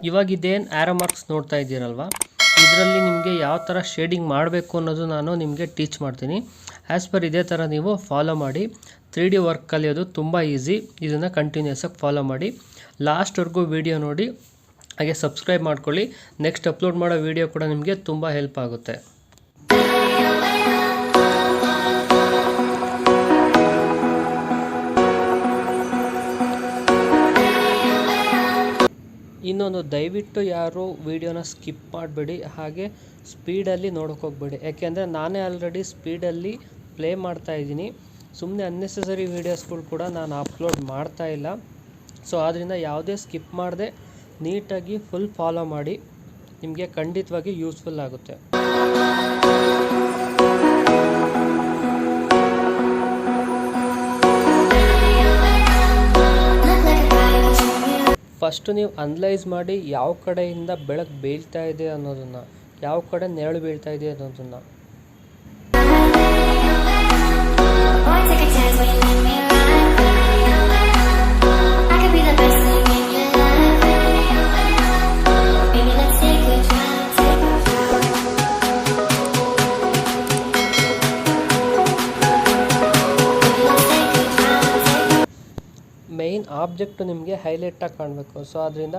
ಇವಾಗ ಇದೇನು ಆರೋ ಮಾರ್ಕ್ಸ್ ನೋಡ್ತಾ ಇದ್ದೀರಲ್ವ, ಇದರಲ್ಲಿ ನಿಮಗೆ ಯಾವ ಥರ ಶೇಡಿಂಗ್ ಮಾಡಬೇಕು ಅನ್ನೋದು ನಾನು ನಿಮಗೆ ಟೀಚ್ ಮಾಡ್ತೀನಿ. ಆ್ಯಸ್ ಪರ್ ಇದೇ ಥರ ನೀವು ಫಾಲೋ ಮಾಡಿ. 3D ವರ್ಕ್ ಕಲಿಯೋದು ತುಂಬ ಈಸಿ. ಇದನ್ನು ಕಂಟಿನ್ಯೂಸ್ ಆಗಿ ಫಾಲೋ ಮಾಡಿ. ಲಾಸ್ಟ್ವರೆಗೂ ವಿಡಿಯೋ ನೋಡಿ, ಹಾಗೆ ಸಬ್ಸ್ಕ್ರೈಬ್ ಮಾಡ್ಕೊಳ್ಳಿ. ನೆಕ್ಸ್ಟ್ ಅಪ್ಲೋಡ್ ಮಾಡೋ ವಿಡಿಯೋ ಕೂಡ ನಿಮಗೆ ತುಂಬ ಹೆಲ್ಪ್ ಆಗುತ್ತೆ. ಇನ್ನೊಂದು, ದಯವಿಟ್ಟು ಯಾರು ವಿಡಿಯೋನ ಸ್ಕಿಪ್ ಮಾಡಬೇಡಿ, ಹಾಗೆ ಸ್ಪೀಡಲ್ಲಿ ನೋಡೋಕೆ ಹೋಗಬೇಡಿ. ಯಾಕೆಂದರೆ ನಾನೇ ಆಲ್ರೆಡಿ ಸ್ಪೀಡಲ್ಲಿ ಪ್ಲೇ ಮಾಡ್ತಾ ಇದ್ದೀನಿ. ಸುಮ್ಮನೆ ಅನ್ನೆಸೆಸರಿ ವೀಡಿಯೋಸ್ಗಳು ಕೂಡ ನಾನು ಅಪ್ಲೋಡ್ ಮಾಡ್ತಾ ಇಲ್ಲ. ಸೊ ಆದ್ದರಿಂದ ಯಾವುದೇ ಸ್ಕಿಪ್ ಮಾಡದೆ ನೀಟಾಗಿ ಫುಲ್ ಫಾಲೋ ಮಾಡಿ, ನಿಮಗೆ ಖಂಡಿತವಾಗಿ ಯೂಸ್ಫುಲ್ ಆಗುತ್ತೆ. ಫಸ್ಟು ನೀವು ಅನಲೈಸ್ ಮಾಡಿ ಯಾವ ಕಡೆಯಿಂದ ಬೆಳಕು ಬೀಳ್ತಾ ಇದೆ ಅನ್ನೋದನ್ನು, ಯಾವ ಕಡೆ ನೆರಳು ಬೀಳ್ತಾ ಇದೆ ಅನ್ನೋದನ್ನು. ಮೇಯ್ನ್ ಆಬ್ಜೆಕ್ಟು ನಿಮಗೆ ಹೈಲೈಟಾಗಿ ಕಾಣಬೇಕು. ಸೊ ಅದರಿಂದ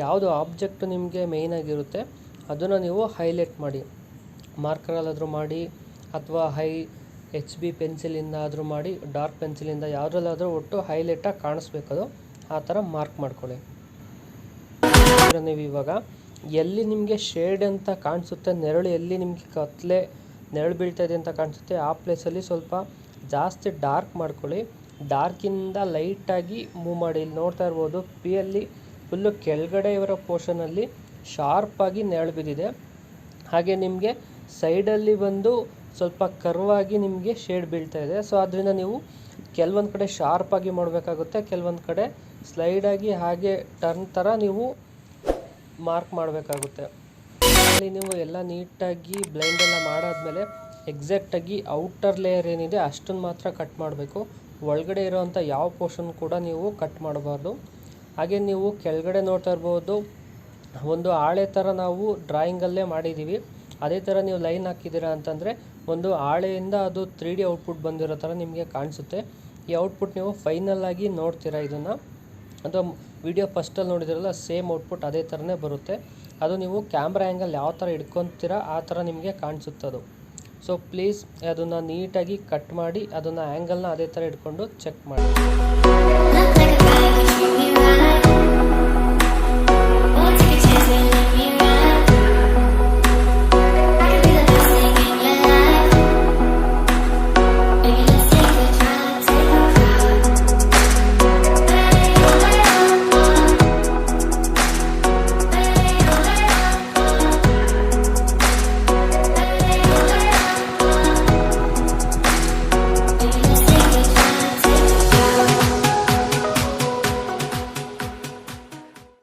ಯಾವುದು ಆಬ್ಜೆಕ್ಟು ನಿಮಗೆ ಮೇಯ್ನಾಗಿರುತ್ತೆ ಅದನ್ನು ನೀವು ಹೈಲೈಟ್ ಮಾಡಿ. ಮಾರ್ಕರಲ್ಲಾದರೂ ಮಾಡಿ, ಅಥವಾ HB ಪೆನ್ಸಿಲಿಂದ ಆದರೂ ಮಾಡಿ, ಡಾರ್ಕ್ ಪೆನ್ಸಿಲಿಂದ ಯಾವುದ್ರಲ್ಲಾದರೂ ಒಟ್ಟು ಹೈಲೈಟಾಗಿ ಕಾಣಿಸ್ಬೇಕದು. ಆ ಥರ ಮಾರ್ಕ್ ಮಾಡ್ಕೊಳ್ಳಿ. ನೀವು ಇವಾಗ ಎಲ್ಲಿ ನಿಮಗೆ ಶೇಡ್ ಅಂತ ಕಾಣಿಸುತ್ತೆ, ನೆರಳು ಎಲ್ಲಿ ನಿಮಗೆ ಕತ್ಲೆ ನೆರಳು ಬೀಳ್ತಾ ಇದೆ ಅಂತ ಕಾಣಿಸುತ್ತೆ, ಆ ಪ್ಲೇಸಲ್ಲಿ ಸ್ವಲ್ಪ ಜಾಸ್ತಿ ಡಾರ್ಕ್ ಮಾಡ್ಕೊಳ್ಳಿ. ಡಾರ್ಕಿಂದ ಲೈಟಾಗಿ ಮೂವ್ ಮಾಡಿ. ಇಲ್ಲಿ ನೋಡ್ತಾ ಇರ್ಬೋದು, ಪಿಯಲ್ಲಿ ಫುಲ್ಲು ಕೆಳಗಡೆ ಇರೋ ಪೋರ್ಷನಲ್ಲಿ ಶಾರ್ಪಾಗಿ ನೆರಳು ಬಿದ್ದಿದೆ. ಹಾಗೆ ನಿಮಗೆ ಸೈಡಲ್ಲಿ ಬಂದು ಸ್ವಲ್ಪ ಕರ್ವಾಗಿ ನಿಮಗೆ ಶೇಡ್ ಬೀಳ್ತಾ ಇದೆ. ಸೊ ಅದರಿಂದ ನೀವು ಕೆಲವೊಂದು ಕಡೆ ಶಾರ್ಪಾಗಿ ಮಾಡಬೇಕಾಗುತ್ತೆ, ಕೆಲವೊಂದು ಕಡೆ ಸ್ಲೈಡಾಗಿ ಹಾಗೆ ಟರ್ನ್ ಥರ ನೀವು ಮಾರ್ಕ್ ಮಾಡಬೇಕಾಗುತ್ತೆ. ಅಲ್ಲಿ ನೀವು ಎಲ್ಲ ನೀಟಾಗಿ ಬ್ಲೈಂಡೆಲ್ಲ ಮಾಡಾದ್ಮೇಲೆ ಎಕ್ಸಾಕ್ಟಾಗಿ ಔಟರ್ ಲೇಯರ್ ಏನಿದೆ ಅಷ್ಟನ್ನು ಮಾತ್ರ ಕಟ್ ಮಾಡಬೇಕು. ಒಳಗಡೆ ಇರೋವಂಥ ಯಾವ ಪೋರ್ಷನ್ ಕೂಡ ನೀವು ಕಟ್ ಮಾಡಬಾರ್ದು. ಹಾಗೆ ನೀವು ಕೆಳಗಡೆ ನೋಡ್ತಾ ಇರ್ಬೋದು, ಒಂದು ಹಾಳೆ ಥರ ನಾವು ಡ್ರಾಯಿಂಗಲ್ಲೇ ಮಾಡಿದ್ದೀವಿ. ಅದೇ ಥರ ನೀವು ಲೈನ್ ಹಾಕಿದ್ದೀರಾ ಅಂತಂದರೆ ಒಂದು ಹಾಳೆಯಿಂದ ಅದು 3D ಔಟ್ಪುಟ್ ಬಂದಿರೋ ಥರ ನಿಮಗೆ ಕಾಣಿಸುತ್ತೆ. ಈ ಔಟ್ಪುಟ್ ನೀವು ಫೈನಲ್ಲಾಗಿ ನೋಡ್ತೀರಾ. ಇದನ್ನು ಅಥವಾ ವಿಡಿಯೋ ಫಸ್ಟಲ್ಲಿ ನೋಡಿದಿರಲ್ಲ, ಸೇಮ್ ಔಟ್ಪುಟ್ ಅದೇ ಥರನೇ ಬರುತ್ತೆ. ಅದು ನೀವು ಕ್ಯಾಮ್ರಾ ಆ್ಯಂಗಲ್ ಯಾವ ಥರ ಇಟ್ಕೊತೀರಾ ಆ ಥರ ನಿಮಗೆ ಕಾಣಿಸುತ್ತದು. ಸೊ ಪ್ಲೀಸ್ ಅದನ್ನು ನೀಟಾಗಿ ಕಟ್ ಮಾಡಿ, ಅದನ್ನು ಆ್ಯಂಗಲ್ನ ಅದೇ ಥರ ಇಟ್ಕೊಂಡು ಚೆಕ್ ಮಾಡಿ.